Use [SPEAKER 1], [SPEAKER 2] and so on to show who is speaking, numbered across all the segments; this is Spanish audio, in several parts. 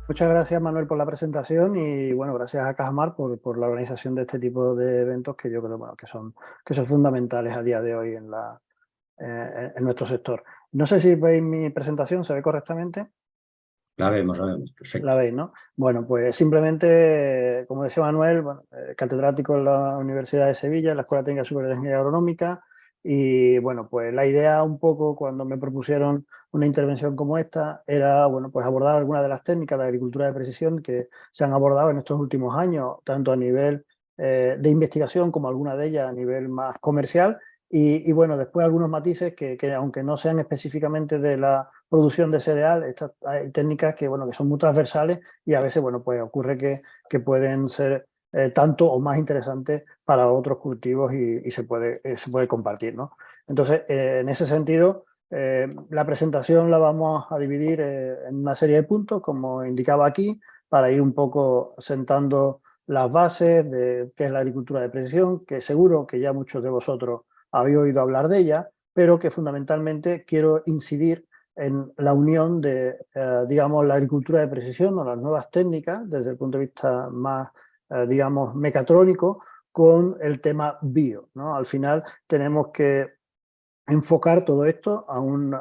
[SPEAKER 1] Muchas gracias, Manuel, por la presentación y, bueno, gracias a Cajamar por la organización de este tipo de eventos que yo creo, bueno, que son fundamentales a día de hoy en nuestro sector. No sé si veis mi presentación, ¿se ve correctamente?
[SPEAKER 2] La vemos,
[SPEAKER 1] La
[SPEAKER 2] perfecto.
[SPEAKER 1] veis, ¿no? Bueno, pues simplemente, como decía Manuel, bueno, catedrático en la Universidad de Sevilla, en la Escuela Técnica Superior de Ingeniería Agronómica, y bueno, pues la idea un poco cuando me propusieron una intervención como esta era, bueno, pues abordar algunas de las técnicas de agricultura de precisión que se han abordado en estos últimos años, tanto a nivel de investigación como algunas de ellas a nivel más comercial, y bueno, después algunos matices que aunque no sean específicamente de la producción de cereal, estas hay técnicas que, bueno, que son muy transversales y a veces, bueno, pues ocurre que pueden ser tanto o más interesantes para otros cultivos y se puede compartir, ¿no? Entonces, en ese sentido, la presentación la vamos a dividir en una serie de puntos, como indicaba aquí, para ir un poco sentando las bases de qué es la agricultura de precisión, que seguro que ya muchos de vosotros habéis oído hablar de ella, pero que fundamentalmente quiero incidir en la unión de, digamos, la agricultura de precisión o las nuevas técnicas desde el punto de vista más, digamos, mecatrónico con el tema bio, ¿no? Al final tenemos que enfocar todo esto a un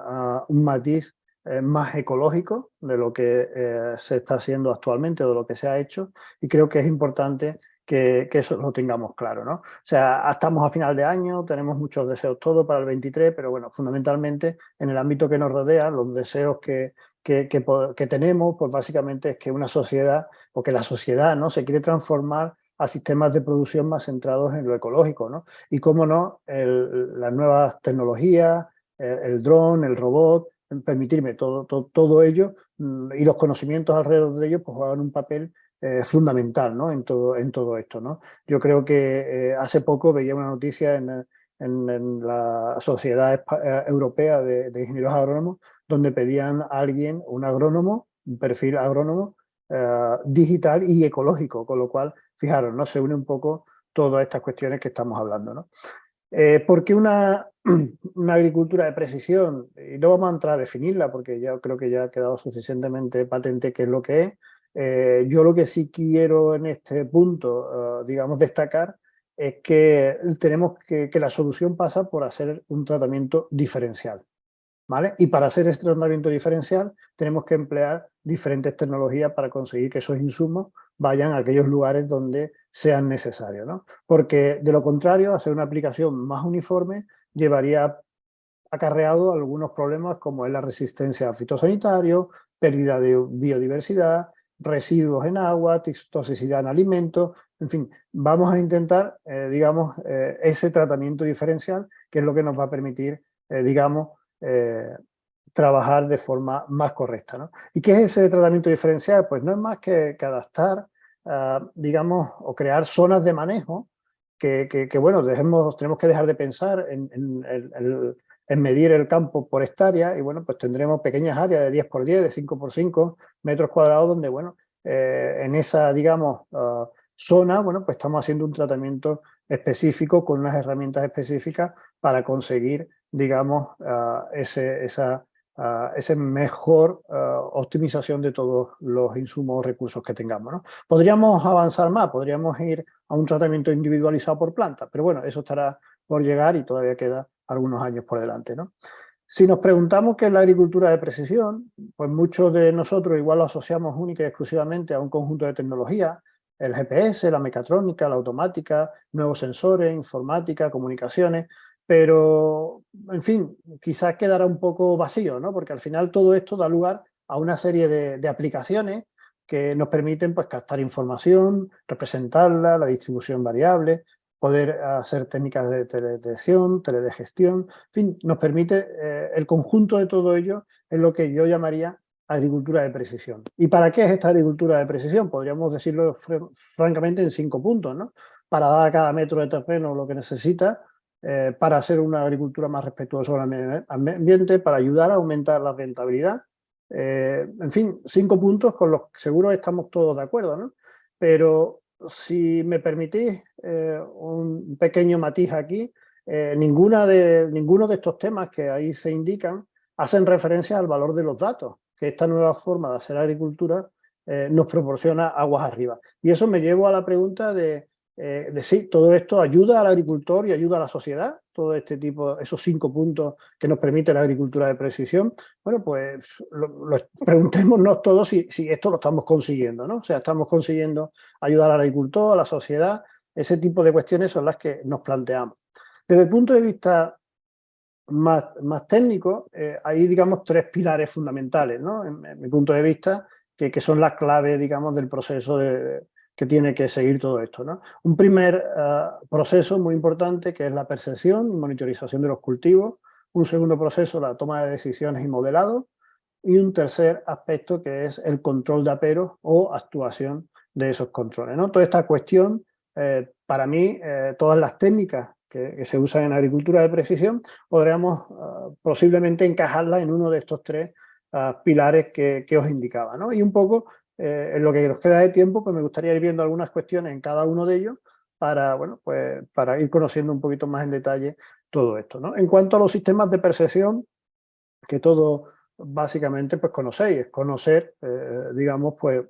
[SPEAKER 1] matiz más ecológico de lo que se está haciendo actualmente o de lo que se ha hecho, y creo que es importante que eso lo tengamos claro, ¿no? O sea, estamos a final de año, tenemos muchos deseos todos para el 23, pero bueno, fundamentalmente en el ámbito que nos rodea, los deseos que tenemos, pues básicamente es que una sociedad o que la sociedad, ¿no?, se quiere transformar a sistemas de producción más centrados en lo ecológico, ¿no? Y cómo no, las nuevas tecnologías, el dron, el robot, permitirme todo ello y los conocimientos alrededor de ello pues juegan un papel fundamental, ¿no?, en todo esto, ¿no? Yo creo que hace poco veía una noticia en la Sociedad Europea de Ingenieros Agrónomos donde pedían a alguien, un agrónomo, un perfil agrónomo digital y ecológico, con lo cual, fijaros, ¿no?, se une un poco todas estas cuestiones que estamos hablando, ¿no? ¿Por qué una agricultura de precisión? Y no vamos a entrar a definirla porque ya creo que ya ha quedado suficientemente patente qué es lo que es. Yo lo que sí quiero en este punto, digamos, destacar es que tenemos que la solución pasa por hacer un tratamiento diferencial, ¿vale? Y para hacer este tratamiento diferencial tenemos que emplear diferentes tecnologías para conseguir que esos insumos vayan a aquellos lugares donde sean necesarios, ¿no? Porque de lo contrario, hacer una aplicación más uniforme llevaría acarreado algunos problemas como es la resistencia a fitosanitarios, pérdida de biodiversidad, residuos en agua, toxicidad en alimentos, en fin, vamos a intentar, digamos, ese tratamiento diferencial, que es lo que nos va a permitir, digamos, eh, trabajar de forma más correcta, ¿no? ¿Y qué es ese tratamiento diferencial? Pues no es más que adaptar, digamos, o crear zonas de manejo bueno, tenemos que dejar de pensar en medir el campo por hectárea y, bueno, pues tendremos pequeñas áreas de 10 por 10, de 5 por 5 metros cuadrados donde, bueno, en esa, digamos, zona, bueno, pues estamos haciendo un tratamiento específico con unas herramientas específicas para conseguir, digamos, ese mejor optimización de todos los insumos o recursos que tengamos, ¿no? Podríamos avanzar más, podríamos ir a un tratamiento individualizado por planta, pero bueno, eso estará por llegar y todavía queda algunos años por delante, ¿no? Si nos preguntamos qué es la agricultura de precisión, pues muchos de nosotros igual lo asociamos única y exclusivamente a un conjunto de tecnologías, el GPS, la mecatrónica, la automática, nuevos sensores, informática, comunicaciones, pero, en fin, quizás quedará un poco vacío, ¿no? Porque al final todo esto da lugar a una serie de aplicaciones que nos permiten, pues, captar información, representarla, la distribución variable, poder hacer técnicas de teledetección, teledegestión, en fin, nos permite el conjunto de todo ello es lo que yo llamaría agricultura de precisión. ¿Y para qué es esta agricultura de precisión? Podríamos decirlo francamente en 5 puntos, ¿no? Para dar a cada metro de terreno lo que necesita, para hacer una agricultura más respetuosa con el ambiente, para ayudar a aumentar la rentabilidad. En fin, 5 puntos con los que seguro estamos todos de acuerdo, ¿no? Pero si me permitís un pequeño matiz aquí, ninguno de estos temas que ahí se indican hacen referencia al valor de los datos, que esta nueva forma de hacer agricultura nos proporciona aguas arriba. Y eso me llevo a la pregunta de sí, todo esto ayuda al agricultor y ayuda a la sociedad, todo este tipo, esos 5 puntos que nos permite la agricultura de precisión. Bueno, pues preguntémonos todos si esto lo estamos consiguiendo, ¿no? O sea, estamos consiguiendo ayudar al agricultor, a la sociedad, ese tipo de cuestiones son las que nos planteamos. Desde el punto de vista más técnico, hay, digamos, 3 pilares fundamentales, ¿no? En mi punto de vista, que son las claves, digamos, del proceso que tiene que seguir todo esto, ¿no? Un primer proceso muy importante, que es la percepción y monitorización de los cultivos. Un segundo proceso, la toma de decisiones y modelado. Y un tercer aspecto, que es el control de aperos o actuación de esos controles, ¿no? Toda esta cuestión, para mí, todas las técnicas que se usan en agricultura de precisión, podríamos posiblemente encajarla en uno de estos 3 pilares que os indicaba, ¿no? Y un poco, en lo que nos queda de tiempo, pues me gustaría ir viendo algunas cuestiones en cada uno de ellos para, bueno, pues para ir conociendo un poquito más en detalle todo esto, ¿no? En cuanto a los sistemas de percepción, que todo básicamente pues conocéis, es conocer, digamos, pues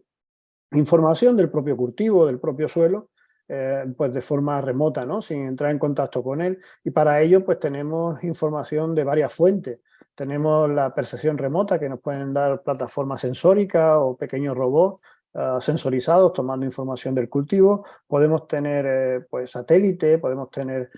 [SPEAKER 1] información del propio cultivo, del propio suelo, pues de forma remota, ¿no? Sin entrar en contacto con él. Y para ello, pues tenemos información de varias fuentes. Tenemos la percepción remota, que nos pueden dar plataformas sensóricas o pequeños robots sensorizados tomando información del cultivo. Podemos tener pues satélite, podemos tener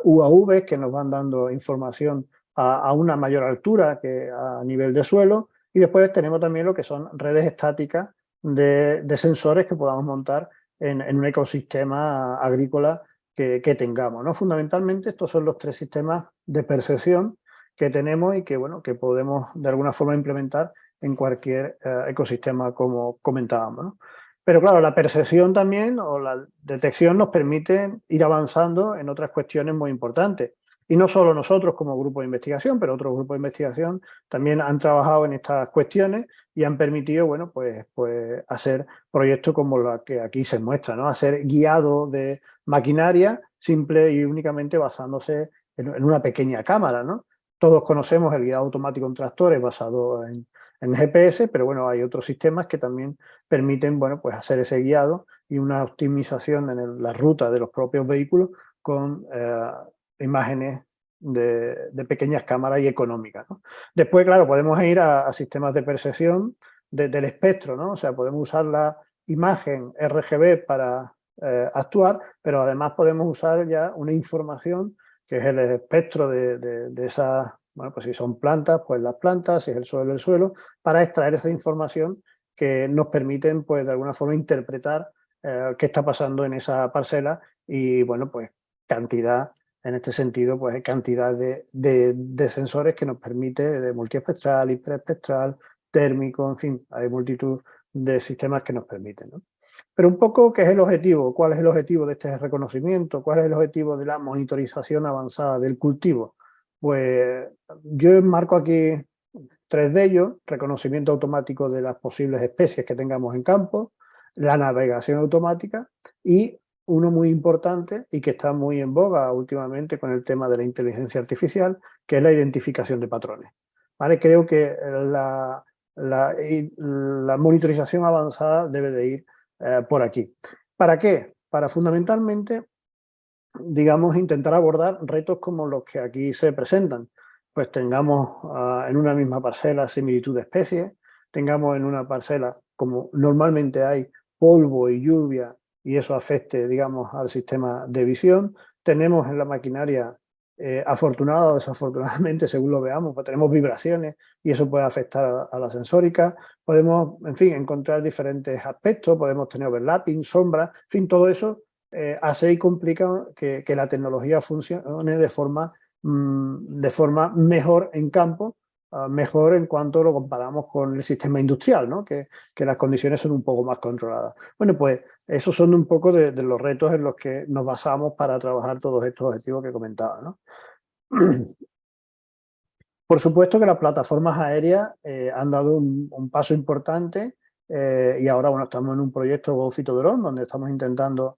[SPEAKER 1] UAVs que nos van dando información a una mayor altura que a nivel de suelo. Y después tenemos también lo que son redes estáticas de sensores que podamos montar en un ecosistema agrícola que tengamos, ¿no? Fundamentalmente estos son los 3 sistemas de percepción que tenemos y que, bueno, que podemos de alguna forma implementar en cualquier ecosistema, como comentábamos, ¿no? Pero claro, la percepción también o la detección nos permite ir avanzando en otras cuestiones muy importantes. Y no solo nosotros como grupo de investigación, pero otros grupos de investigación también han trabajado en estas cuestiones y han permitido, bueno, pues hacer proyectos como los que aquí se muestra, ¿no? Hacer guiado de maquinaria simple y únicamente basándose en una pequeña cámara, ¿no? Todos conocemos el guiado automático en tractores basado en GPS, pero bueno, hay otros sistemas que también permiten, bueno, pues hacer ese guiado y una optimización en la ruta de los propios vehículos con imágenes de pequeñas cámaras y económicas, ¿no? Después, claro, podemos ir a sistemas de percepción del espectro, ¿no? O sea, podemos usar la imagen RGB para actuar, pero además podemos usar ya una información que es el espectro de esas, bueno, pues si son plantas, pues las plantas, si es el suelo, para extraer esa información que nos permiten, pues de alguna forma, interpretar qué está pasando en esa parcela y, bueno, pues cantidad, en este sentido, pues hay cantidad de sensores que nos permite, de multiespectral, hiperespectral, térmico, en fin, hay multitud de sistemas que nos permiten, ¿no? Pero un poco, ¿qué es el objetivo? ¿Cuál es el objetivo de este reconocimiento? ¿Cuál es el objetivo de la monitorización avanzada del cultivo? Pues yo enmarco aquí 3 de ellos: reconocimiento automático de las posibles especies que tengamos en campo, la navegación automática y uno muy importante y que está muy en boga últimamente con el tema de la inteligencia artificial, que es la identificación de patrones, ¿vale? Creo que la monitorización avanzada debe de ir por aquí. ¿Para qué? Para fundamentalmente, digamos, intentar abordar retos como los que aquí se presentan. Pues tengamos en una misma parcela similitud de especies, tengamos en una parcela, como normalmente hay, polvo y lluvia y eso afecte, digamos, al sistema de visión. Tenemos en la maquinaria, afortunada o desafortunadamente, según lo veamos, pues tenemos vibraciones y eso puede afectar a la sensórica. Podemos, en fin, encontrar diferentes aspectos, podemos tener overlapping, sombras, en fin, todo eso hace y complica que la tecnología funcione de forma mejor en campo, mejor en cuanto lo comparamos con el sistema industrial, ¿no? Que las condiciones son un poco más controladas. Bueno, pues esos son un poco de los retos en los que nos basamos para trabajar todos estos objetivos que comentaba, ¿no? Por supuesto que las plataformas aéreas han dado un paso importante y ahora, bueno, estamos en un proyecto GoFitoDrone donde estamos intentando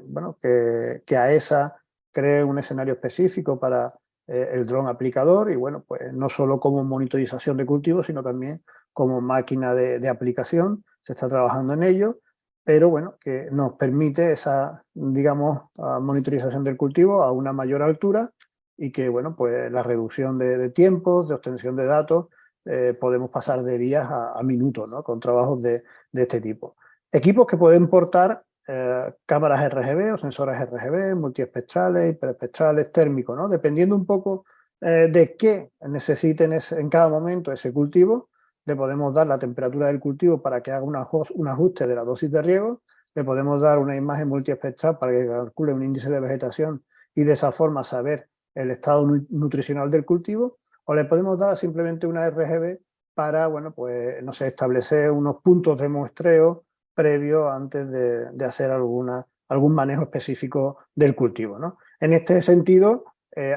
[SPEAKER 1] bueno, que AESA cree un escenario específico para el dron aplicador y, bueno, pues no solo como monitorización de cultivos, sino también como máquina de aplicación. se está trabajando en ello, pero bueno, que nos permite esa, digamos, monitorización del cultivo a una mayor altura y que, bueno, pues la reducción de tiempos, de obtención de datos, podemos pasar de días a minutos, ¿no? Con trabajos de este tipo. Equipos que pueden portar cámaras RGB o sensores RGB, multiespectrales, hiperespectrales, térmicos, ¿no? Dependiendo un poco de qué necesiten en cada momento ese cultivo, le podemos dar la temperatura del cultivo para que haga un ajuste de la dosis de riego, le podemos dar una imagen multiespectral para que calcule un índice de vegetación y de esa forma saber el estado nutricional del cultivo, o le podemos dar simplemente una RGB para, bueno, pues, no sé, establecer unos puntos de muestreo previo antes de hacer algún manejo específico del cultivo, ¿no? En este sentido,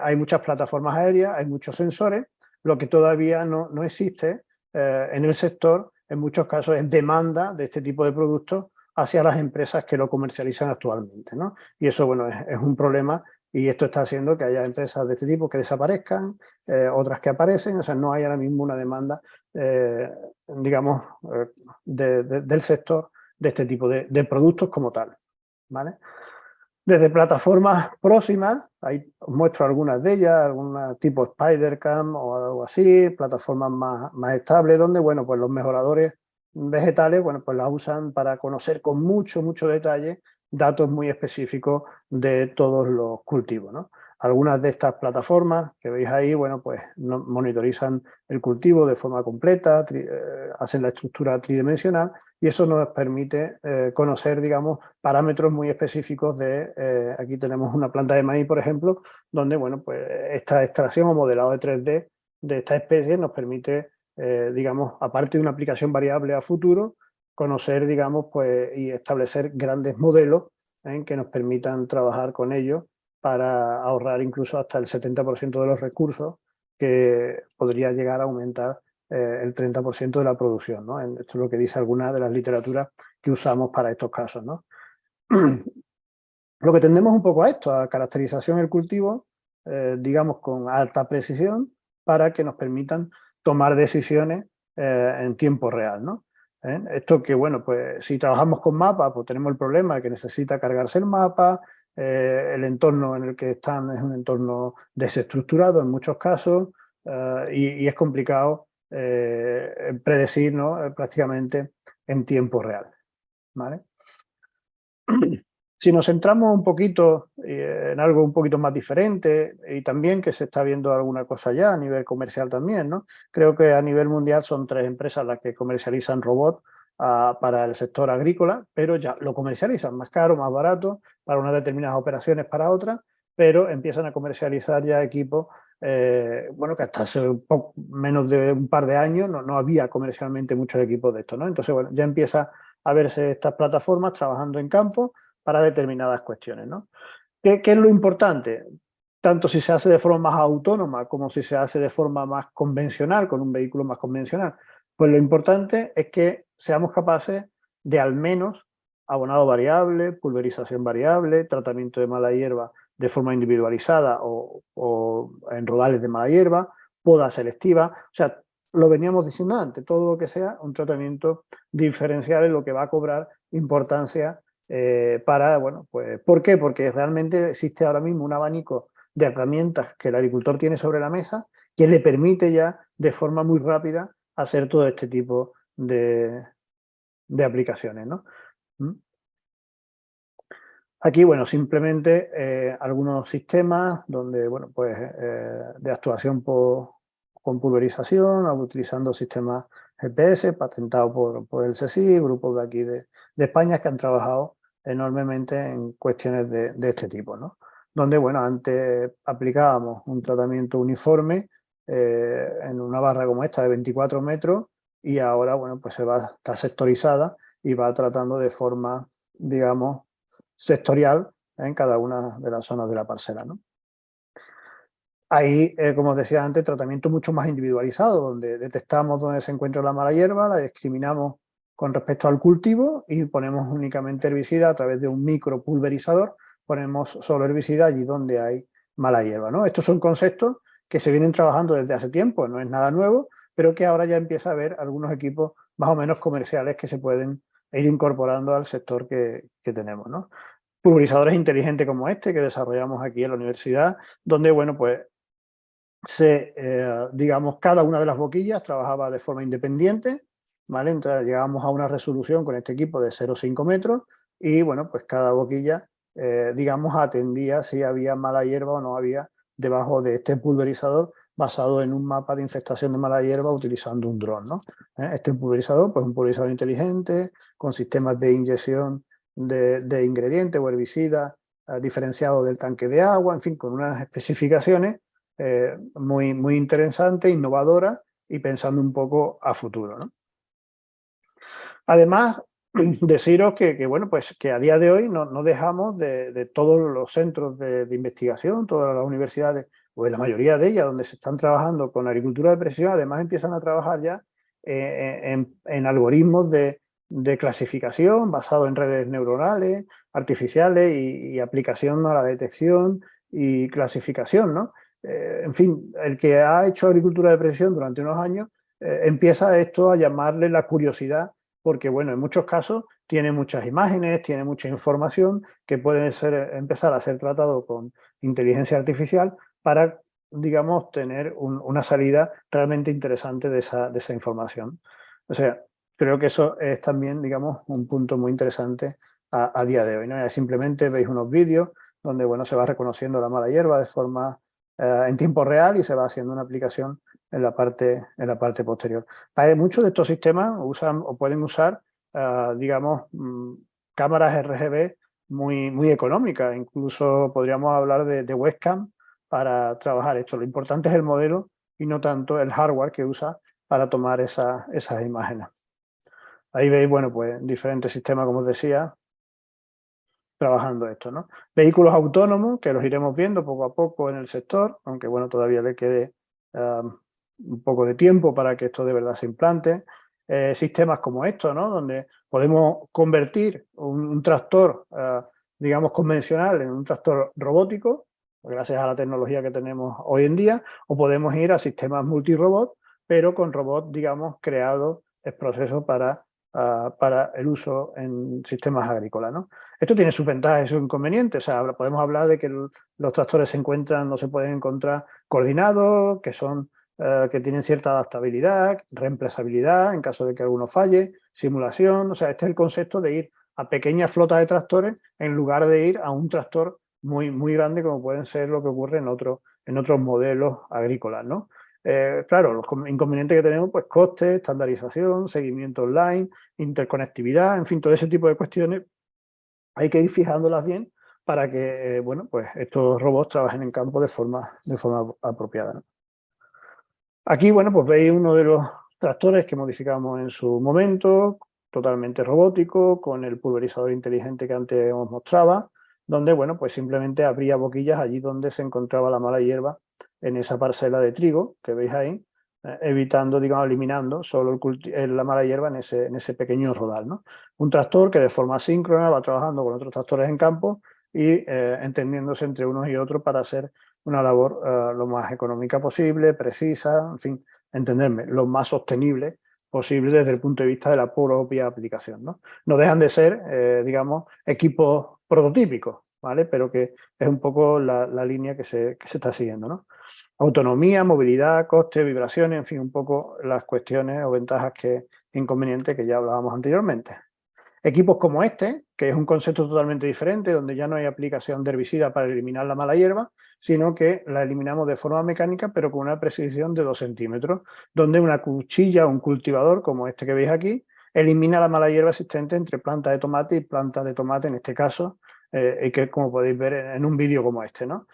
[SPEAKER 1] hay muchas plataformas aéreas, hay muchos sensores, lo que todavía no existe en el sector, en muchos casos, es demanda de este tipo de productos hacia las empresas que lo comercializan actualmente, ¿no? Y eso, bueno, es un problema y esto está haciendo que haya empresas de este tipo que desaparezcan, otras que aparecen, o sea, no hay ahora mismo una demanda, digamos, del sector de este tipo de productos como tal, ¿vale? Desde plataformas próximas, ahí os muestro algunas de ellas, algunas tipo Spidercam o algo así, plataformas más estables, donde, bueno, pues los mejoradores vegetales, bueno, pues las usan para conocer con mucho detalle datos muy específicos de todos los cultivos, ¿no? Algunas de estas plataformas que veis ahí, bueno, pues monitorizan el cultivo de forma completa, hacen la estructura tridimensional y eso nos permite conocer, digamos, parámetros muy específicos de, aquí tenemos una planta de maíz, por ejemplo, donde, bueno, pues esta extracción o modelado de 3D de esta especie nos permite, digamos, aparte de una aplicación variable a futuro, conocer, digamos, pues, y establecer grandes modelos que nos permitan trabajar con ellos para ahorrar incluso hasta el 70% de los recursos que podría llegar a aumentar el 30% de la producción, ¿no? Esto es lo que dice alguna de las literaturas que usamos para estos casos, ¿no? Lo que tendemos un poco a esto, a caracterización del cultivo, digamos con alta precisión, para que nos permitan tomar decisiones en tiempo real, ¿no? Esto que, bueno, pues si trabajamos con mapas, pues tenemos el problema de que necesita cargarse el mapa, el entorno en el que están es un entorno desestructurado en muchos casos y es complicado predecir, ¿no? Prácticamente en tiempo real, ¿vale? Si nos centramos un poquito en algo un poquito más diferente y también que se está viendo alguna cosa ya a nivel comercial también, ¿no? Creo que a nivel mundial son 3 empresas las que comercializan robots para el sector agrícola, pero ya lo comercializan más caro, más barato, para unas determinadas operaciones, para otras, pero empiezan a comercializar ya equipos, bueno, que hasta hace menos de un par de años no había comercialmente muchos equipos de estos, ¿no? Entonces, bueno, ya empieza a verse estas plataformas trabajando en campo para determinadas cuestiones, ¿no? ¿Qué es lo importante? Tanto si se hace de forma más autónoma como si se hace de forma más convencional, con un vehículo más convencional. Pues lo importante es que seamos capaces de al menos abonado variable, pulverización variable, tratamiento de mala hierba de forma individualizada o en rodales de mala hierba, poda selectiva. O sea, lo veníamos diciendo antes, todo lo que sea un tratamiento diferencial es lo que va a cobrar importancia para, bueno, pues, ¿por qué? Porque realmente existe ahora mismo un abanico de herramientas que el agricultor tiene sobre la mesa que le permite ya de forma muy rápida hacer todo este tipo de aplicaciones, ¿no? ¿Mm? Aquí, bueno, simplemente algunos sistemas donde, bueno, pues de actuación con pulverización, utilizando sistemas GPS patentados por el CSIC, grupos de aquí de España que han trabajado enormemente en cuestiones de este tipo, ¿no? Donde, bueno, antes aplicábamos un tratamiento uniforme en una barra como esta de 24 metros y ahora, bueno, pues está sectorizada y va tratando de forma, digamos, sectorial en cada una de las zonas de la parcela, ¿no? Hay, como os decía antes, tratamiento mucho más individualizado, donde detectamos dónde se encuentra la mala hierba, la discriminamos con respecto al cultivo y ponemos únicamente herbicida a través de un micropulverizador, ponemos solo herbicida allí donde hay mala hierba, ¿no? Estos son conceptos que se vienen trabajando desde hace tiempo, no es nada nuevo, pero que ahora ya empieza a haber algunos equipos más o menos comerciales que se pueden ir incorporando al sector que tenemos, ¿no? Pulverizadores inteligentes como este que desarrollamos aquí en la universidad, donde, bueno, pues digamos, cada una de las boquillas trabajaba de forma independiente, ¿vale? Entonces llegábamos a una resolución con este equipo de 0,5 metros y, bueno, pues cada boquilla, digamos, atendía si había mala hierba o no había debajo de este pulverizador basado en un mapa de infestación de mala hierba utilizando un dron, ¿no? Este pulverizador, pues un pulverizador inteligente con sistemas de inyección de ingredientes o herbicidas diferenciados del tanque de agua, en fin, con unas especificaciones muy interesante, innovadora y pensando un poco a futuro, ¿no? Además, deciros bueno, pues que a día de hoy no dejamos de todos los centros de investigación, todas las universidades, o en la mayoría de ellas, donde se están trabajando con agricultura de precisión, además empiezan a trabajar ya en algoritmos de clasificación basados en redes neuronales, artificiales y aplicación a la detección y clasificación, ¿no? En fin, el que ha hecho agricultura de precisión durante unos años, empieza esto a llamarle la curiosidad porque, bueno, en muchos casos tiene muchas imágenes, tiene mucha información que puede empezar a ser tratado con inteligencia artificial para, digamos, tener una salida realmente interesante de esa información. O sea, creo que eso es también, digamos, un punto muy interesante a día de hoy, ¿no? Ya simplemente veis unos vídeos donde, bueno, se va reconociendo la mala hierba de forma en tiempo real y se va haciendo una aplicación en la parte posterior. Muchos de estos sistemas usan o pueden usar, digamos, cámaras RGB muy económicas. Incluso podríamos hablar de webcam para trabajar esto. Lo importante es el modelo y no tanto el hardware que usa para tomar esas imágenes. Ahí veis, bueno, pues diferentes sistemas, como os decía, trabajando esto, ¿no? Vehículos autónomos, que los iremos viendo poco a poco en el sector, aunque, bueno, todavía le quede un poco de tiempo para que esto de verdad se implante. Sistemas como estos, ¿no? Donde podemos convertir un tractor, digamos, convencional en un tractor robótico, gracias a la tecnología que tenemos hoy en día, o podemos ir a sistemas multirobot, pero con robots, digamos, creados el proceso para el uso en sistemas agrícolas, ¿no? Esto tiene sus ventajas y sus inconvenientes. O sea, podemos hablar de que los tractores no se pueden encontrar coordinados, que tienen cierta adaptabilidad, reemplazabilidad en caso de que alguno falle, simulación. O sea, este es el concepto de ir a pequeñas flotas de tractores en lugar de ir a un tractor muy grande como pueden ser lo que ocurre en otros modelos agrícolas, ¿no? Claro, los inconvenientes que tenemos, pues costes, estandarización, seguimiento online, interconectividad, en fin, todo ese tipo de cuestiones hay que ir fijándolas bien para que, bueno, pues estos robots trabajen en campo de forma apropiada, ¿no? Aquí, bueno, pues veis uno de los tractores que modificamos en su momento, totalmente robótico, con el pulverizador inteligente que antes os mostraba, donde, bueno, pues simplemente abría boquillas allí donde se encontraba la mala hierba en esa parcela de trigo que veis ahí, evitando, digamos, eliminando solo la mala hierba en ese pequeño rodal, ¿no? Un tractor que de forma síncrona va trabajando con otros tractores en campo y entendiéndose entre unos y otros para hacer una labor lo más económica posible, precisa, en fin, entenderme, lo más sostenible posible desde el punto de vista de la propia aplicación, ¿no? No dejan de ser, digamos, equipos prototípicos, ¿vale? Pero que es un poco la línea que se está siguiendo, ¿no? Autonomía, movilidad, coste, vibraciones, en fin, un poco las cuestiones o ventajas inconvenientes que ya hablábamos anteriormente. Equipos como este, que es un concepto totalmente diferente, donde ya no hay aplicación de herbicida para eliminar la mala hierba, sino que la eliminamos de forma mecánica, pero con una precisión de 2 centímetros, donde una cuchilla o un cultivador, como este que veis aquí, elimina la mala hierba existente entre planta de tomate y planta de tomate, en este caso, y que, como podéis ver en un vídeo como este, ¿no?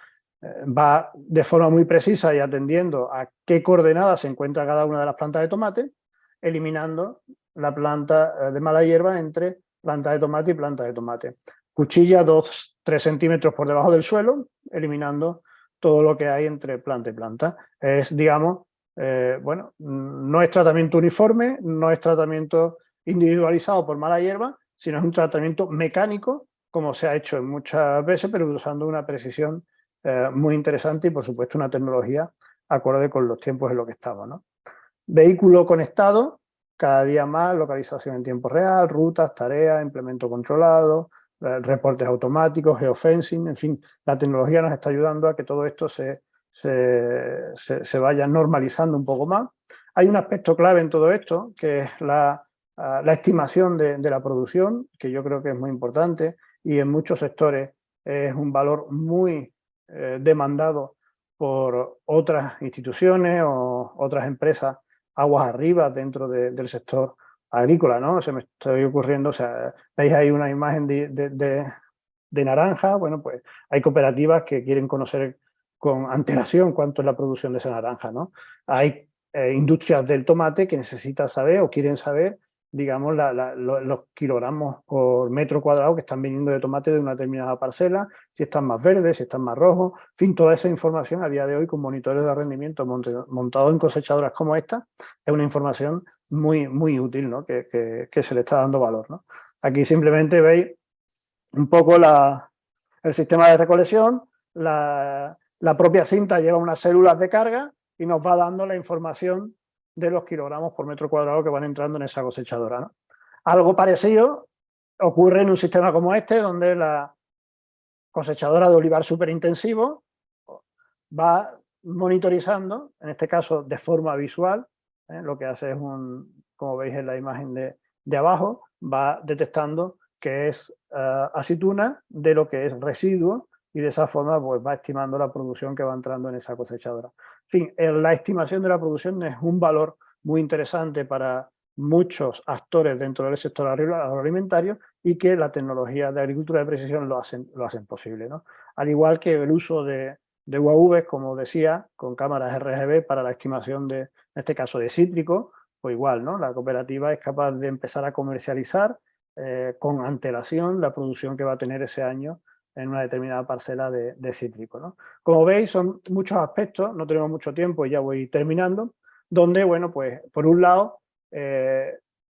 [SPEAKER 1] Va de forma muy precisa y atendiendo a qué coordenadas se encuentra cada una de las plantas de tomate, eliminando la planta de mala hierba entre planta de tomate y planta de tomate. Cuchilla 2-3 centímetros por debajo del suelo, eliminando todo lo que hay entre planta y planta. Es, digamos, bueno, no es tratamiento uniforme, no es tratamiento individualizado por mala hierba, sino es un tratamiento mecánico, como se ha hecho muchas veces, pero usando una precisión muy interesante y, por supuesto, una tecnología acorde con los tiempos en los que estamos, ¿no? Vehículo conectado, cada día más localización en tiempo real, rutas, tareas, implemento controlado, reportes automáticos, geofencing, en fin, la tecnología nos está ayudando a que todo esto se vaya normalizando un poco más. Hay un aspecto clave en todo esto, que es la estimación de la producción, que yo creo que es muy importante y en muchos sectores es un valor muy demandado por otras instituciones o otras empresas aguas arriba dentro del sector agrícola, ¿no? Se me estoy ocurriendo, o sea, veis ahí una imagen de naranja, bueno, pues hay cooperativas que quieren conocer con antelación cuánto es la producción de esa naranja, ¿no? Hay industrias del tomate que necesitan saber o quieren saber, digamos, los kilogramos por metro cuadrado que están viniendo de tomate de una determinada parcela, si están más verdes, si están más rojos, en fin, toda esa información a día de hoy con monitores de rendimiento montados en cosechadoras como esta, es una información muy, muy útil, ¿no? que se le está dando valor, ¿no? Aquí simplemente veis un poco el sistema de recolección, la propia cinta lleva unas células de carga y nos va dando la información de los kilogramos por metro cuadrado que van entrando en esa cosechadora, ¿no? Algo parecido ocurre en un sistema como este, donde la cosechadora de olivar superintensivo va monitorizando, en este caso de forma visual, lo que hace es como veis en la imagen de abajo, va detectando que es aceituna de lo que es residuo y de esa forma pues, va estimando la producción que va entrando en esa cosechadora. En fin, la estimación de la producción es un valor muy interesante para muchos actores dentro del sector agroalimentario y que la tecnología de agricultura de precisión lo hacen posible, ¿no? Al igual que el uso de UAVs, como decía, con cámaras RGB para la estimación en este caso de cítricos, pues igual, ¿no? La cooperativa es capaz de empezar a comercializar con antelación la producción que va a tener ese año en una determinada parcela de cítrico, ¿no? Como veis, son muchos aspectos, no tenemos mucho tiempo y ya voy terminando, donde, bueno, pues por un lado,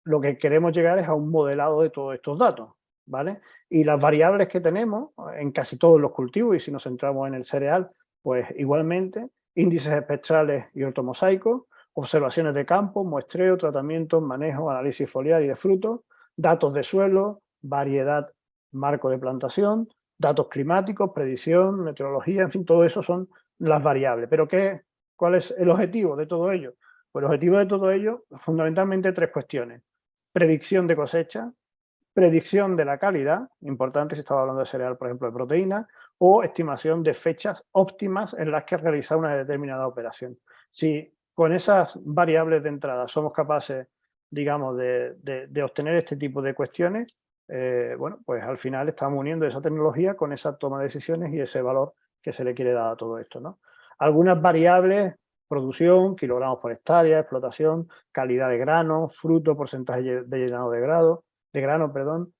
[SPEAKER 1] lo que queremos llegar es a un modelado de todos estos datos, ¿vale? Y las variables que tenemos en casi todos los cultivos, y si nos centramos en el cereal, pues igualmente, índices espectrales y ortomosaicos, observaciones de campo, muestreo, tratamiento, manejo, análisis foliar y de frutos, datos de suelo, variedad, marco de plantación, datos climáticos, predicción, meteorología, en fin, todo eso son las variables. Pero ¿cuál es el objetivo de todo ello? Pues el objetivo de todo ello, fundamentalmente tres cuestiones. Predicción de cosecha, predicción de la calidad, importante si estaba hablando de cereal, por ejemplo, de proteína, o estimación de fechas óptimas en las que realizar una determinada operación. Si con esas variables de entrada somos capaces, digamos, de obtener este tipo de cuestiones, bueno, pues al final estamos uniendo esa tecnología con esa toma de decisiones y ese valor que se le quiere dar a todo esto, ¿no? Algunas variables, producción, kilogramos por hectárea, explotación, calidad de grano, fruto, porcentaje de llenado de grano, perdón,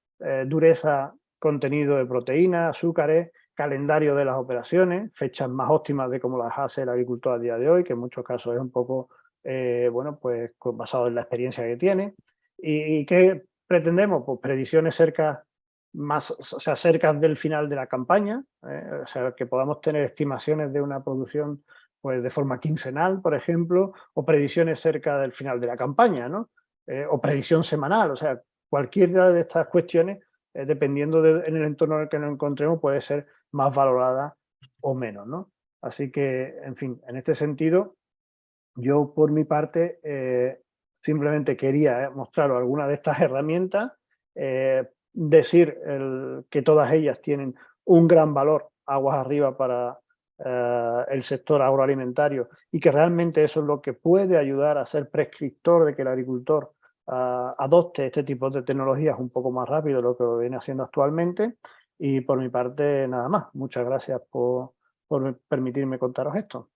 [SPEAKER 1] dureza, contenido de proteínas, azúcares, calendario de las operaciones, fechas más óptimas de cómo las hace el agricultor a día de hoy, que en muchos casos es un poco, bueno, pues basado en la experiencia que tiene. ¿Y qué pretendemos? Pues predicciones cerca del final de la campaña, o sea, que podamos tener estimaciones de una producción pues, de forma quincenal, por ejemplo, o predicciones cerca del final de la campaña, ¿no? O predicción semanal, o sea, cualquiera de estas cuestiones, dependiendo en el entorno en el que nos encontremos, puede ser más valorada o menos, ¿no? Así que, en fin, en este sentido, yo por mi parte simplemente quería mostraros algunas de estas herramientas, decir que todas ellas tienen un gran valor aguas arriba para el sector agroalimentario y que realmente eso es lo que puede ayudar a ser prescriptor de que el agricultor adopte este tipo de tecnologías un poco más rápido de lo que lo viene haciendo actualmente. Y por mi parte, nada más. Muchas gracias por permitirme contaros esto.